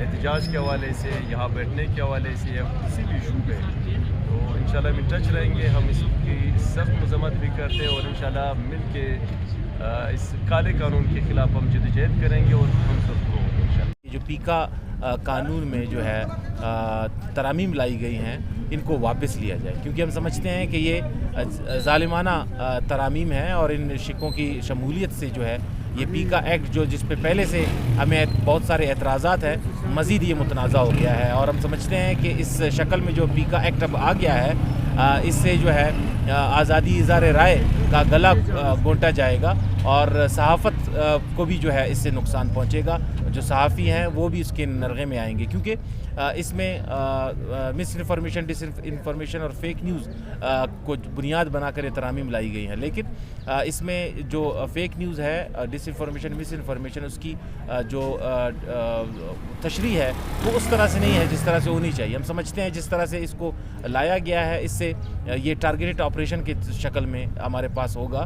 احتجاج کے حوالے سے، یہاں بیٹھنے کے حوالے سے یا کسی بھی ایشو پہ، تو انشاءاللہ ہم ان ٹچ رہیں گے. ہم اس کی سخت مذمت بھی کرتے ہیں اور انشاءاللہ مل کے اس کالے قانون کے خلاف ہم جدوجہد کریں گے اور ہم سب کو انشاءاللہ. جو پیکا قانون میں جو ہے ترامیم لائی گئی ہیں ان کو واپس لیا جائے، کیونکہ ہم سمجھتے ہیں کہ یہ ظالمانہ ترامیم ہیں اور ان سکھوں کی شمولیت سے جو ہے یہ پیکا ایکٹ جو جس پہ پہلے سے ہمیں بہت سارے اعتراضات ہیں، مزید یہ متنازع ہو گیا ہے. اور ہم سمجھتے ہیں کہ اس شکل میں جو پیکا ایکٹ اب آ گیا ہے اس سے جو ہے آزادی اظہار رائے کا گلا گھونٹا جائے گا اور صحافت کو بھی جو ہے اس سے نقصان پہنچے گا. جو صحافی ہیں وہ بھی اس کے نرغے میں آئیں گے، کیونکہ اس میں مس انفارمیشن، ڈس انفارمیشن اور فیک نیوز کو بنیاد بنا کر یہ ترامیم لائی گئی ہیں. لیکن اس میں جو فیک نیوز ہے، ڈس انفارمیشن، مس انفارمیشن، اس کی جو تشریح ہے وہ اس طرح سے نہیں ہے جس طرح سے ہونی چاہیے. ہم سمجھتے ہیں جس طرح سے اس کو لایا گیا ہے اس سے یہ ٹارگیٹڈ آپریشن کی شکل میں ہمارے پاس ہوگا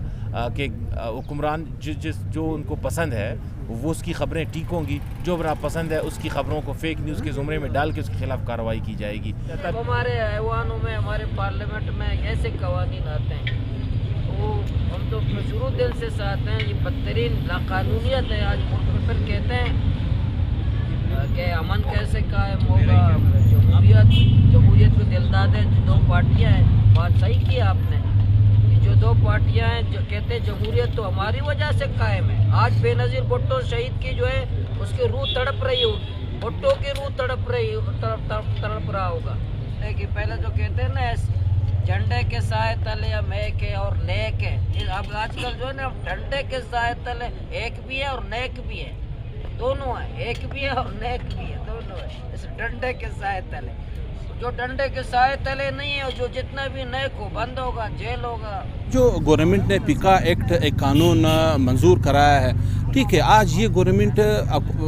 کہ حکمران جو ان کو پسند ہے وہ اس کی خبریں ٹھیک ہوں گی، جو ناپسند ہے اس کی خبروں کو فیک نیوز کے زمرے میں ڈال کے اس کے خلاف کارروائی کی جائے گی. ہمارے ایوانوں میں، ہمارے پارلیمنٹ میں ایسے قوانین آتے ہیں وہ ہم تو شروع دل سے ساتھ ہیں. یہ بدترین لاقانونیت ہے. آج ملک میں پھر کہتے ہیں کہ امن کیسے قائم ہوگا، جمہوریت کو دلداد ہے. جو دو پارٹیاں ہیں، بات صحیح کی آپ نے، جو دو پارٹیاں ہیں جو کہتے ہیں جمہوریت تو ہماری وجہ سے قائم ہے. آج بے نظیر بھٹو شہید کی جو ہے اس کی روح تڑپ رہی ہوگی، بھٹو کی روح تڑپ رہا ہوگا. لیکن پہلے جو کہتے ہیں نا جھنڈے کے سائے تلے ہم ایک ہے اور نیک ہے. اب آج کل جو ہے نا ڈنڈے کے سائے تلے ایک بھی ہے اور نیک بھی ہے، دونوں ہیں. ایک بھی ہے اور نیک بھی ہے، دونوں ہے. اس ڈنڈے کے سائے تلے جو ڈنڈے کے سائے تلے نہیں ہے، جو جتنا بھی نیک ہو بند ہوگا، جیل ہوگا. جو گورنمنٹ نے پیکا ایکٹ ایک قانون منظور کرایا ہے، ٹھیک ہے، آج یہ گورنمنٹ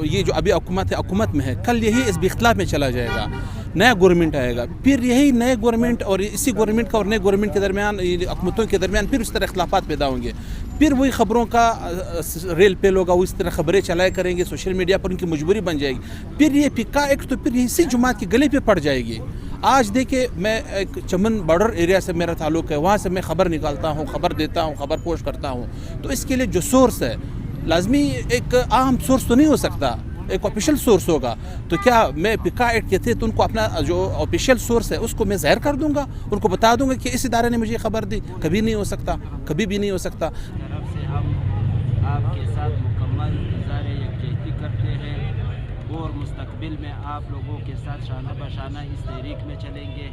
یہ جو ابھی حکومت میں ہے، کل یہی اس اختلاف میں چلا جائے گا. نیا گورنمنٹ آئے گا، پھر یہی نئے گورنمنٹ اور اسی گورنمنٹ کا اور نئے گورنمنٹ کے درمیان، حکومتوں کے درمیان پھر اس طرح اختلافات پیدا ہوں گے. پھر وہی خبروں کا ریل پیل ہوگا، وہ اس طرح خبریں چلایا کریں گے، سوشل میڈیا پر ان کی مجبوری بن جائے گی. پھر یہ پیکا ایکٹ تو پھر اسی جماعت کے گلے پہ پڑ جائے گی. آج دیکھیں، میں ایک چمن بارڈر ایریا سے میرا تعلق ہے، وہاں سے میں خبر نکالتا ہوں، خبر دیتا ہوں، خبر پوسٹ کرتا ہوں. تو اس کے لیے جو سورس ہے لازمی ایک عام سورس تو نہیں ہو سکتا، ایک آفیشیل سورس ہوگا. تو کیا میں پیکا ایکٹ کے تحت ان کو اپنا جو آفیشیل سورس ہے اس کو میں ظاہر کر دوں گا، ان کو بتا دوں گا کہ اس ادارے نے مجھے خبر دی؟ کبھی نہیں ہو سکتا، کبھی بھی نہیں ہو سکتا. طرف سے ہم آپ کے ساتھ مکمل اظہار یکجہتی کرتے ہیں اور مستقبل میں آپ لوگوں کے ساتھ شانہ بشانہ اس تحریک میں چلیں گے.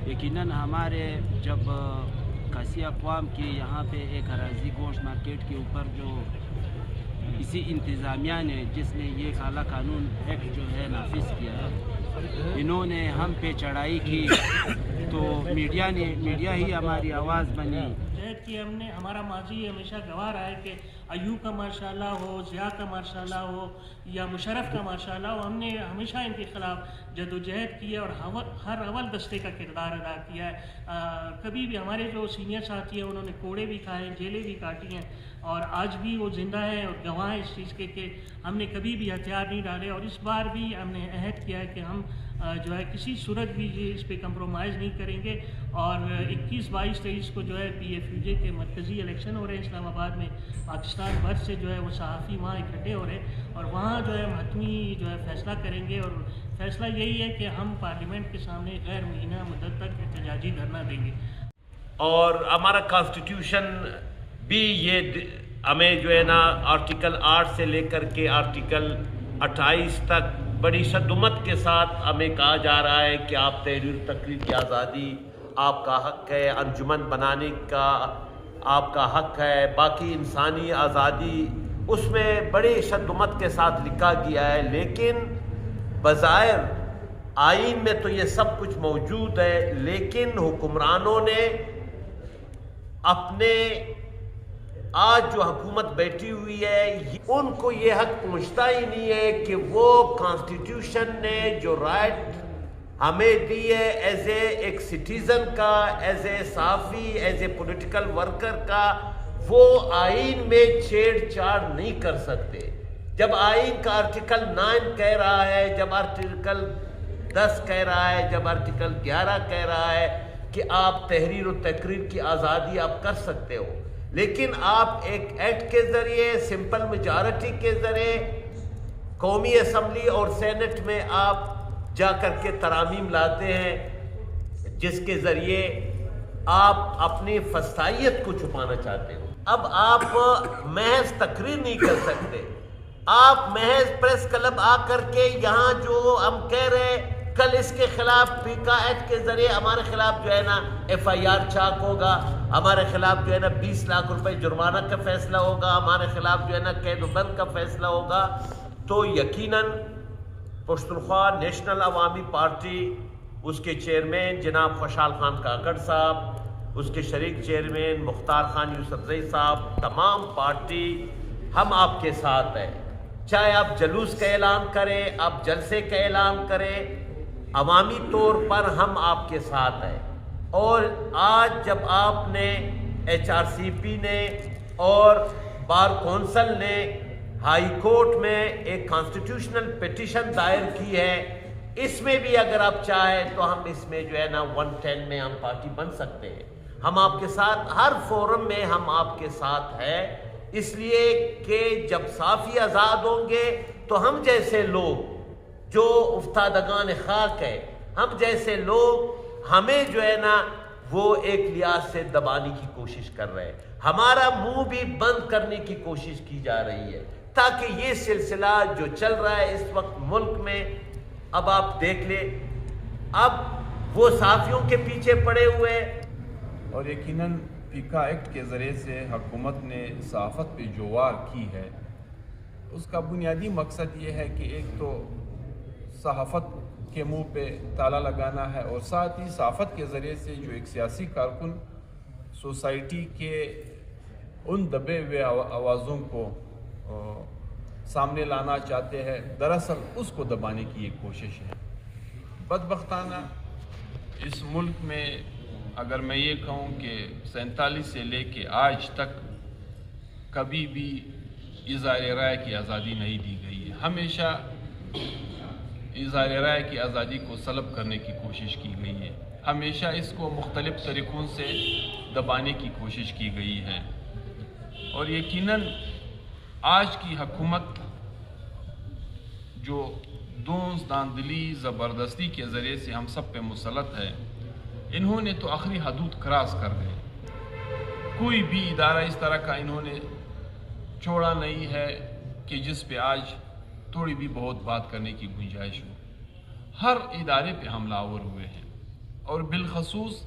یقیناً ہمارے جب کسی اقوام کی یہاں پہ ایک اراضی گوشت مارکیٹ کے اوپر جو اسی انتظامیہ نے جس نے یہ کالا قانون ایکٹ جو ہے نافذ کیا ہے، انہوں نے ہم پہ چڑھائی کی تو میڈیا ہی ہماری آواز بنی. کہ ہم نے ہمارا ماضی ہمیشہ گواہ رہا ہے کہ ایوب کا ماشاءاللہ ہو، ضیاء کا ماشاءاللہ ہو یا مشرف کا ماشاءاللہ ہو، ہم نے ہمیشہ ان کے خلاف جدوجہد کی ہے اور ہر اول دستے کا کردار ادا کیا ہے. کبھی بھی ہمارے جو سینئر ساتھی ہیں انہوں نے کوڑے بھی کھائے ہیں، جیلیں بھی کاٹی ہیں، اور آج بھی وہ زندہ ہیں اور گواہ ہیں اس چیز کے کہ ہم نے کبھی بھی ہتھیار نہیں ڈالے. اور اس بار بھی ہم نے عہد کیا ہے کہ ہم جو ہے کسی صورت بھی اس پہ کمپرومائز نہیں کریں گے. اور 21، 22، 23 کو جو ہے PFUJ کے مرکزی الیکشن ہو رہے ہیں اسلام آباد میں. پاکستان بھر سے جو ہے وہ صحافی وہاں اکٹھے ہو رہے ہیں اور وہاں جو ہے ہم حتمی جو ہے فیصلہ کریں گے. اور فیصلہ یہی ہے کہ ہم پارلیمنٹ کے سامنے غیر مہینہ مدت تک احتجاجی دھرنا دیں گے. اور ہمارا کانسٹیٹیوشن بھی یہ ہمیں جو ہے نا آرٹیکل 8 سے لے کر کے آرٹیکل 28 تک بڑی شدت کے ساتھ ہمیں کہا جا رہا ہے کہ آپ تحریر تقریر کی آزادی آپ کا حق ہے، انجمن بنانے کا آپ کا حق ہے، باقی انسانی آزادی اس میں بڑی شدت کے ساتھ لکھا گیا ہے. لیکن بظاہر آئین میں تو یہ سب کچھ موجود ہے، لیکن حکمرانوں نے اپنے آج جو حکومت بیٹھی ہوئی ہے ان کو یہ حق پہنچتا ہی نہیں ہے کہ وہ کانسٹیٹیوشن نے جو رائٹ ہمیں دی ہے ایز اے ایک سٹیزن کا، ایز اے صحافی، ایز اے پولیٹیکل ورکر کا، وہ آئین میں چھیڑ چھاڑ نہیں کر سکتے. جب آئین کا آرٹیکل 9 کہہ رہا ہے، جب آرٹیکل 10 کہہ رہا ہے، جب آرٹیکل 11 کہہ رہا ہے کہ آپ تحریر و تقریر کی آزادی آپ کر سکتے ہو، لیکن آپ ایک ایکٹ کے ذریعے سمپل میجارٹی کے ذریعے قومی اسمبلی اور سینٹ میں آپ جا کر کے ترامیم لاتے ہیں جس کے ذریعے آپ اپنی فسطائیت کو چھپانا چاہتے ہو۔ اب آپ محض تقریر نہیں کر سکتے، آپ محض پریس کلب آ کر کے یہاں جو ہم کہہ رہے ہیں کل اس کے خلاف پیکا ایکٹ کے ذریعے ہمارے خلاف جو ہے نا FIR چاک ہوگا، ہمارے خلاف جو ہے نا 20 لاکھ روپے جرمانہ کا فیصلہ ہوگا، ہمارے خلاف جو ہے نا قید و بند کا فیصلہ ہوگا، تو یقیناً پشتونخوا نیشنل عوامی پارٹی، اس کے چیئرمین جناب خوشحال خان کاکڑ صاحب، اس کے شریک چیئرمین مختار خان یوسفزئی صاحب، تمام پارٹی ہم آپ کے ساتھ ہیں، چاہے آپ جلوس کا اعلان کریں، آپ جلسے کا اعلان کریں، عوامی طور پر ہم آپ کے ساتھ ہیں۔ اور آج جب آپ نے HRCP نے اور بار کونسل نے ہائی کورٹ میں ایک کانسٹیٹیوشنل پیٹیشن دائر کی ہے، اس میں بھی اگر آپ چاہیں تو ہم اس میں جو ہے نا 110 میں ہم پارٹی بن سکتے ہیں۔ ہم آپ کے ساتھ ہر فورم میں ہم آپ کے ساتھ ہیں، اس لیے کہ جب صحافی آزاد ہوں گے تو ہم جیسے لوگ جو افتادگان خاک ہے، ہم جیسے لوگ ہمیں جو ہے نا وہ ایک لحاظ سے دبانے کی کوشش کر رہے ہیں، ہمارا منہ بھی بند کرنے کی کوشش کی جا رہی ہے، تاکہ یہ سلسلہ جو چل رہا ہے اس وقت ملک میں، اب آپ دیکھ لیں اب وہ صحافیوں کے پیچھے پڑے ہوئے۔ اور یقیناً پیکا ایکٹ کے ذریعے سے حکومت نے صحافت پہ جو وار کی ہے، اس کا بنیادی مقصد یہ ہے کہ ایک تو صحافت کے منہ پہ تالا لگانا ہے، اور ساتھ ہی صحافت کے ذریعے سے جو ایک سیاسی کارکن سوسائٹی کے ان دبے ہوئے آوازوں کو سامنے لانا چاہتے ہیں، دراصل اس کو دبانے کی ایک کوشش ہے۔ بدبختانہ اس ملک میں اگر میں یہ کہوں کہ 47 سے لے کے آج تک کبھی بھی اظہار رائے کی آزادی نہیں دی گئی ہے، ہمیشہ اظہار رائے کی آزادی کو سلب کرنے کی کوشش کی گئی ہے، ہمیشہ اس کو مختلف طریقوں سے دبانے کی کوشش کی گئی ہے، اور یقیناً آج کی حکومت جو دونس داندلی زبردستی کے ذریعے سے ہم سب پہ مسلط ہے، انہوں نے تو آخری حدود کراس کر گئے، کوئی بھی ادارہ اس طرح کا انہوں نے چھوڑا نہیں ہے کہ جس پہ آج تھوڑی بھی بہت بات کرنے کی گنجائش ہو، ہر ادارے پہ حملہ آور ہوئے ہیں، اور بالخصوص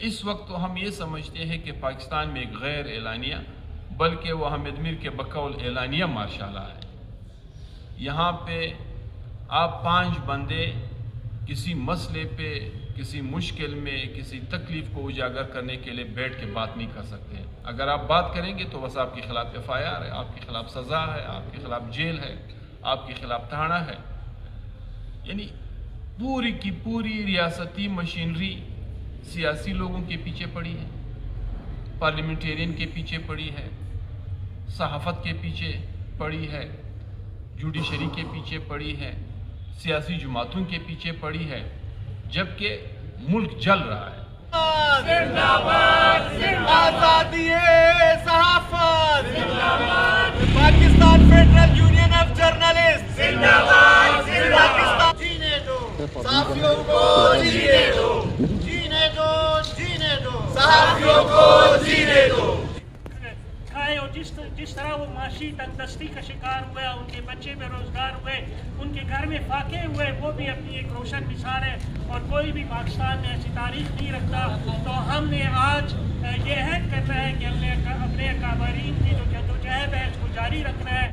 اس وقت تو ہم یہ سمجھتے ہیں کہ پاکستان میں ایک غیر اعلانیہ بلکہ وہ حامد میر کے بقول اعلانیہ مارشالہ ہے۔ یہاں پہ آپ 5 بندے کسی مسئلے پہ، کسی مشکل میں، کسی تکلیف کو اجاگر کرنے کے لیے بیٹھ کے بات نہیں کر سکتے، اگر آپ بات کریں گے تو بس آپ کے خلاف FIR ہے، آپ کے خلاف سزا ہے، آپ کے خلاف جیل ہے، آپ کے خلاف تھانہ ہے۔ یعنی پوری کی پوری ریاستی مشینری سیاسی لوگوں کے پیچھے پڑی ہے، پارلیمنٹیرین کے پیچھے پڑی ہے، صحافت کے پیچھے پڑی ہے، جوڈیشری کے پیچھے پڑی ہے، سیاسی جماعتوں کے پیچھے پڑی ہے، جبکہ ملک جل رہا ہے۔ زندہ باد آزادی صحافت، Pakistan federal union of journalist, زندہ باد، پاکستان جینے دو، صحافیوں کو جینے دو، جینے دو، جینے دو، صحافیوں کو جینے دو۔ اور جس طرح وہ معاشی تنگدستی کا شکار ہوئے، ان کے بچے بے روزگار ہوئے، ان کے گھر میں فاقے ہوئے، وہ بھی اپنی ایک روشن مثال ہے، اور کوئی بھی پاکستان میں ایسی تاریخ نہیں رکھتا۔ تو ہم نے آج یہ عہد کرنا ہے کہ ہم نے اپنے اکابرین کی جو جدوجہد ہے اس کو جاری رکھنا ہے۔